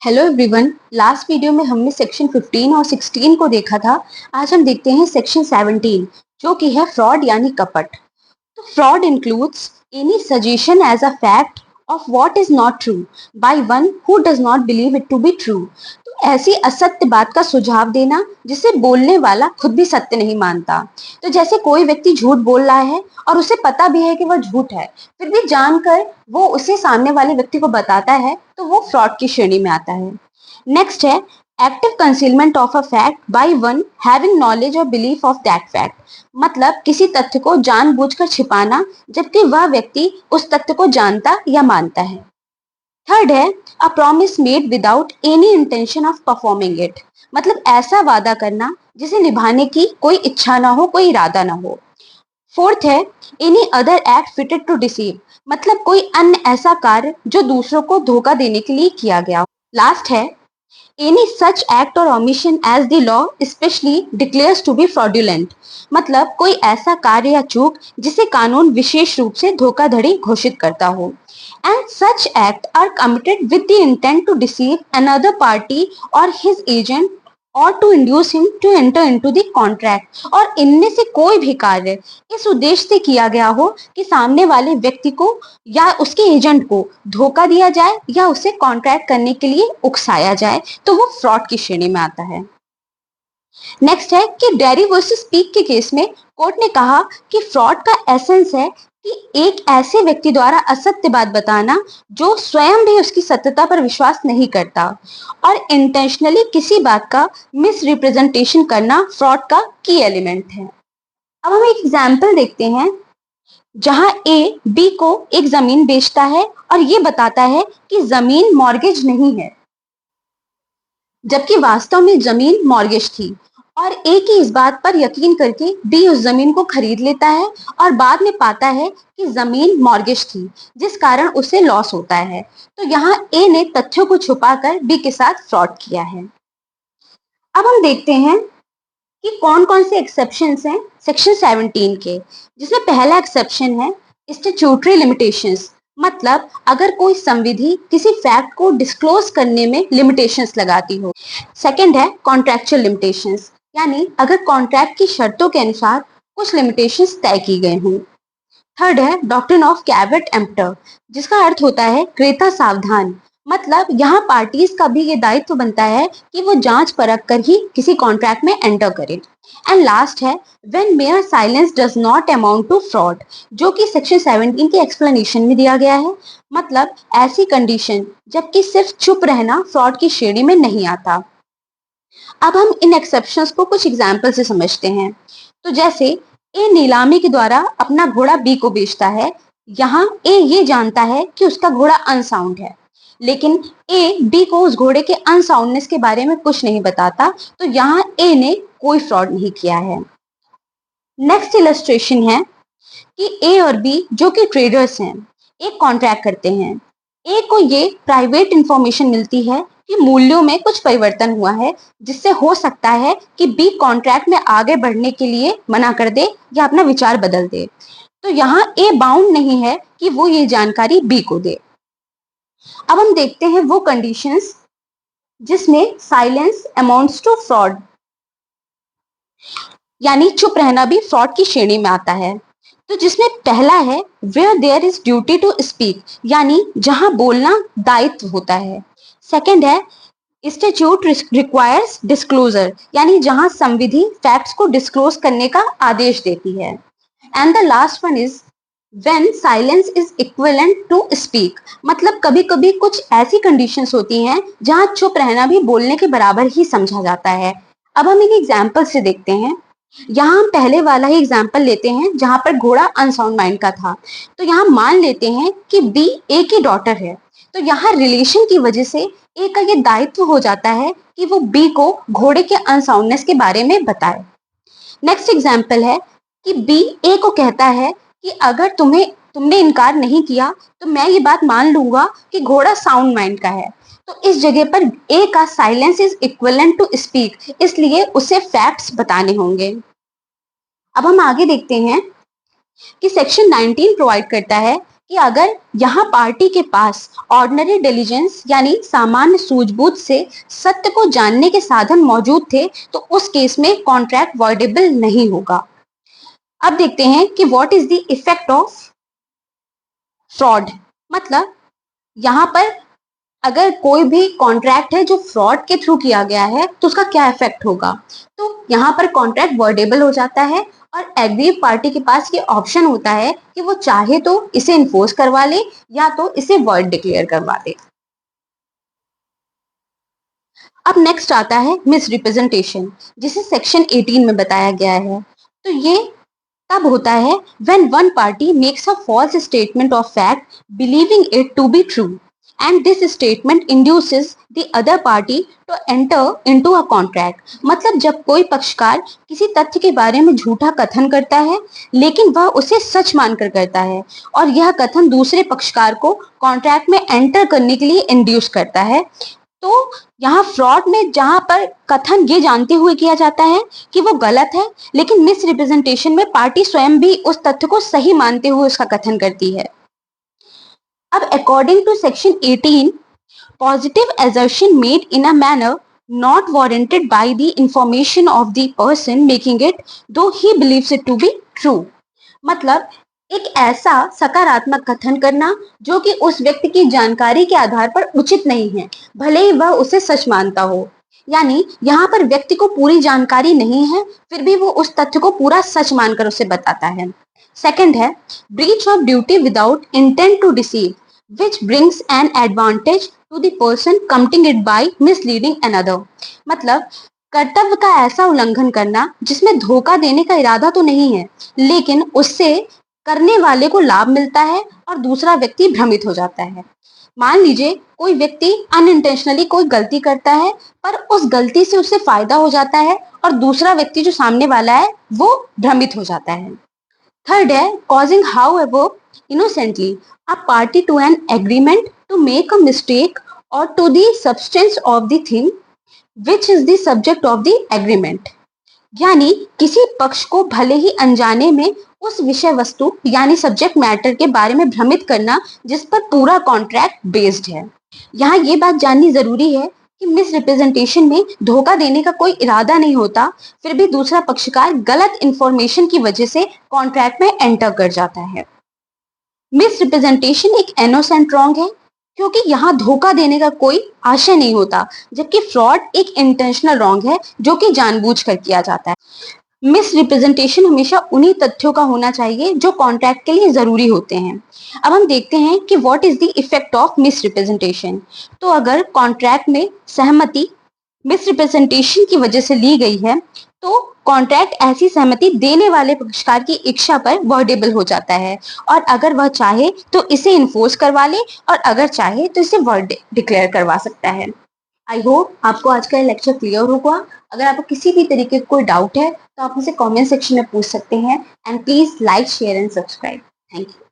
Hello everyone. Last video में हमने section 15 और 16 को देखा था। आज हम देखते हैं सेक्शन 17 जो कि है फ्रॉड यानी कपट। तो fraud includes any suggestion as a fact of what is not true by one who does not believe it to be true. तो ऐसी असत्य बात का सुझाव देना जिसे बोलने वाला खुद भी सत्य नहीं मानता। तो जैसे कोई व्यक्ति झूठ बोल रहा है और उसे पता भी है कि वह झूठ है, फिर भी जानकर वो उसे सामने वाले व्यक्ति को बताता है, तो वो फ्रॉड की श्रेणी में आता है। नेक्स्ट है active concealment of a fact by one having knowledge और बिलीफ ऑफ दैट फैक्ट। मतलब किसी तथ्य को जानबूझकर छिपाना जबकि वह व्यक्ति उस तथ्य को जानता या मानता है। थर्ड है a promise made without any intention of performing it. मतलब ऐसा वादा करना जिसे निभाने की कोई इच्छा ना हो, कोई इरादा ना हो। फोर्थ है any other act fitted to deceive. मतलब कोई अन्य ऐसा कार्य जो दूसरों को धोखा देने के लिए किया गया। लास्ट है any such act or omission as the law especially declares to be fraudulent। मतलब कोई ऐसा कार्य या चूक जिसे कानून विशेष रूप से धोखाधड़ी घोषित करता हो। And such act are committed with the intent to deceive another party or his agent or to induce him to enter into the contract। और इनमें से कोई भी कार्य इस उद्देश्य से किया गया हो कि सामने वाले व्यक्ति को या उसके एजेंट को धोखा दिया जाए या उसे कॉन्ट्रैक्ट करने के लिए उकसाया जाए, तो वो फ्रॉड की श्रेणी में आता है। नेक्स्ट है कि डेरी वर्सेस स्पीक के केस में कोर्ट ने कहा कि फ्रॉड का एसेंस है कि एक ऐसे व्यक्ति द्वारा असत्य बात बताना जो स्वयं भी उसकी सत्यता पर विश्वास नहीं करता, और इंटेंशनली किसी बात का मिस रिप्रेजेंटेशन करना फ्रॉड का की एलिमेंट है। अब हम एक एग्जाम्पल देखते हैं जहां ए बी को एक जमीन बेचता है और ये बताता है कि जमीन मॉर्गेज नहीं है, जबकि वास्तव में जमीन मॉर्गेज थी। और ए की इस बात पर यकीन करके बी उस जमीन को खरीद लेता है और बाद में पाता है कि जमीन मॉर्गेज थी, जिस कारण उसे लॉस होता है। तो यहाँ ए ने तथ्यों को छुपाकर बी के साथ फ्रॉड किया है। अब हम देखते हैं कि कौन कौन से एक्सेप्शंस हैं सेक्शन 17 के, जिसमें पहला एक्सेप्शन है स्टैट्यूटरी लिमिटेशंस। मतलब अगर कोई संविधि किसी फैक्ट को डिस्क्लोज करने में लिमिटेशंस लगाती हो। सेकंड है कॉन्ट्रैक्चुअल लिमिटेशंस, यानी अगर कॉन्ट्रैक्ट की शर्तों के अनुसार कुछ लिमिटेशंस तय की गई हों। थर्ड है डॉक्ट्रिन ऑफ कैवेट एम्प्टर, जिसका अर्थ होता है क्रेता सावधान। मतलब यहाँ पार्टीज का भी ये दायित्व बनता है कि वो जांच परख कर ही किसी कॉन्ट्रैक्ट में एंटर करे। एंड लास्ट है when mere silence does not amount to fraud, जो कि सेक्शन 17 के एक्सप्लेनेशन में दिया गया है। मतलब ऐसी कंडीशन जबकि सिर्फ चुप रहना फ्रॉड की श्रेणी में नहीं आता। अब हम इन एक्सेप्शंस को कुछ एग्जाम्पल से समझते हैं। तो जैसे ए नीलामी के द्वारा अपना घोड़ा बी को बेचता है। यहाँ ए ये जानता है कि उसका घोड़ा अनसाउंड है, लेकिन ए बी को उस घोड़े के अनसाउंडनेस के बारे में कुछ नहीं बताता। तो यहाँ ए ने कोई फ्रॉड नहीं किया है। नेक्स्ट इलस्ट्रेशन है कि ए और बी जो कि ट्रेडर्स हैं, एक कॉन्ट्रैक्ट करते हैं। ए को ये प्राइवेट इंफॉर्मेशन मिलती है कि मूल्यों में कुछ परिवर्तन हुआ है, जिससे हो सकता है कि बी कॉन्ट्रैक्ट में आगे बढ़ने के लिए मना कर दे या अपना विचार बदल दे। तो यहाँ ए बाउंड नहीं है कि वो ये जानकारी बी को दे। अब हम देखते हैं वो कंडीशंस जिसमें साइलेंस अमाउंट्स टू फ्रॉड, यानी चुप रहना भी फ्रॉड की श्रेणी में आता है। तो जिसमें पहला है where there is duty to speak, यानी जहां बोलना दायित्व होता है। सेकंड है स्टैट्यूट रिक्वायर्स डिस्क्लोजर, यानी जहां संविधि फैक्ट्स को डिस्क्लोज करने का आदेश देती है। And the last one is when silence is equivalent to speak. मतलब कभी कभी कुछ ऐसी कंडीशंस होती हैं जहां चुप रहना भी बोलने के बराबर ही समझा जाता है। अब हम एक एग्जाम्पल से देखते हैं। यहाँ हम पहले वाला ही एग्जाम्पल लेते हैं जहां पर घोड़ा अनसाउंड माइंड का था। तो यहाँ मान लेते हैं कि बी ए की डॉटर है। तो यहाँ रिलेशन की वजह से ए का ये दायित्व हो जाता है कि वो बी को घोड़े के अनसाउंडनेस के बारे में बताए। नेक्स्ट एग्जाम्पल है कि बी ए को कहता है कि अगर तुमने इनकार नहीं किया तो मैं ये बात मान लूंगा कि घोड़ा साउंड माइंड का है। तो इस जगह पर ए का silence is equivalent to speak, इसलिए उसे फैक्ट्स बताने होंगे। अब हम आगे देखते हैं कि सेक्शन 19 प्रोवाइड करता है कि अगर यहाँ पार्टी के पास ऑर्डिनरी डिलीजेंस यानी सामान्य सूझबूझ से सत्य को जानने के साधन मौजूद थे तो उस केस में कॉन्ट्रैक्ट वॉइडेबल नहीं होगा। अब देखते हैं कि what is the effect of fraud. मतलब यहाँ पर अगर कोई भी कॉन्ट्रैक्ट है जो फ्रॉड के थ्रू किया गया है तो उसका क्या इफेक्ट होगा। तो यहाँ पर कॉन्ट्रैक्ट वर्डेबल हो जाता है और एग्रीव पार्टी के पास ये ऑप्शन होता है कि वो चाहे तो इसे इन्फोर्स करवा ले या तो इसे वर्ड डिक्लेयर करवा दे। अब नेक्स्ट आता है मिस रिप्रेजेंटेशन, जिसे सेक्शन 18 में बताया गया है। तो ये तब होता है when one party makes a false statement of fact believing it to be true and this statement induces the other party to enter into a contract। मतलब जब कोई पक्षकार किसी तथ्य के बारे में झूठा कथन करता है लेकिन वह उसे सच मानकर करता है और यह कथन दूसरे पक्षकार को कॉन्ट्रैक्ट में एंटर करने के लिए इंड्यूस करता है। तो यहाँ फ्रॉड में जहां पर कथन ये जानते हुए किया जाता है कि वो गलत है, लेकिन मिस रिप्रेजेंटेशन में पार्टी स्वयं भी उस तथ्य को सही मानते हुए उसका कथन करती है। अब according to section 18, positive assertion made in a manner not warranted by the information of the person making it though he believes it to be true। मतलब एक ऐसा सकारात्मक कथन करना जो कि उस व्यक्ति की जानकारी के आधार पर उचित नहीं है, भले ही वह उसे सच मानता हो। यानी यहाँ पर व्यक्ति को पूरी जानकारी नहीं है फिर भी वो उस तथ्य को पूरा सच मानकर उसे बताता है। सेकंड है breach of duty without intent to deceive which brings an advantage to the person committing it by misleading another। मतलब कर्तव्य का ऐसा उल्लंघन करना जिसमें धोखा देने का इरादा तो नहीं है लेकिन उससे करने वाले को लाभ मिलता है और दूसरा व्यक्ति भ्रमित हो जाता है। मान लीजिए कोई व्यक्ति अनइंटेंशनली कोई गलती करता है पर उस गलती से उसे फायदा हो जाता है और दूसरा व्यक्ति जो सामने वाला है वो भ्रमित हो जाता है। थर्ड है causing however innocently a party to an agreement to make a mistake or to the substance of the thing which is the subject of the agreement। यानी किसी पक्ष को भले ही अनजाने में उस विषय वस्तु यानी सब्जेक्ट मैटर के बारे में भ्रमित करना जिस पर पूरा कॉन्ट्रैक्ट बेस्ड है। यहाँ ये बात जाननी जरूरी है कि मिस रिप्रेजेंटेशन में धोखा देने का कोई इरादा नहीं होता फिर भी दूसरा पक्षकार गलत इंफॉर्मेशन की वजह से कॉन्ट्रैक्ट में एंटर कर जाता है। मिस रिप्रेजेंटेशन एक इनोसेंट रॉन्ग है क्योंकि यहाँ धोखा देने का कोई आशय नहीं होता, जबकि फ्रॉड एक इंटेंशनल रॉन्ग है जो कि जानबूझकर किया जाता है। मिस रिप्रेजेंटेशन हमेशा उन्हीं तथ्यों का होना चाहिए जो कॉन्ट्रैक्ट के लिए जरूरी होते हैं। अब हम देखते हैं कि what is the effect of miss representation. तो अगर कॉन्ट्रैक्ट में सहमति मिस रिप्रेजेंटेशन की वजह से ली गई है तो कॉन्ट्रैक्ट ऐसी सहमति देने वाले पक्षकार की इच्छा पर वर्डेबल हो जाता है और अगर वह चाहे तो इसे इन्फोर्स करवा ले और अगर चाहे तो इसे वर्ड डिक्लेयर करवा सकता है। आई होप आपको आज का लेक्चर क्लियर होगा। अगर आपको किसी भी तरीके का कोई डाउट है तो आप मुझे कमेंट सेक्शन में पूछ सकते हैं and please like share and subscribe. Thank you.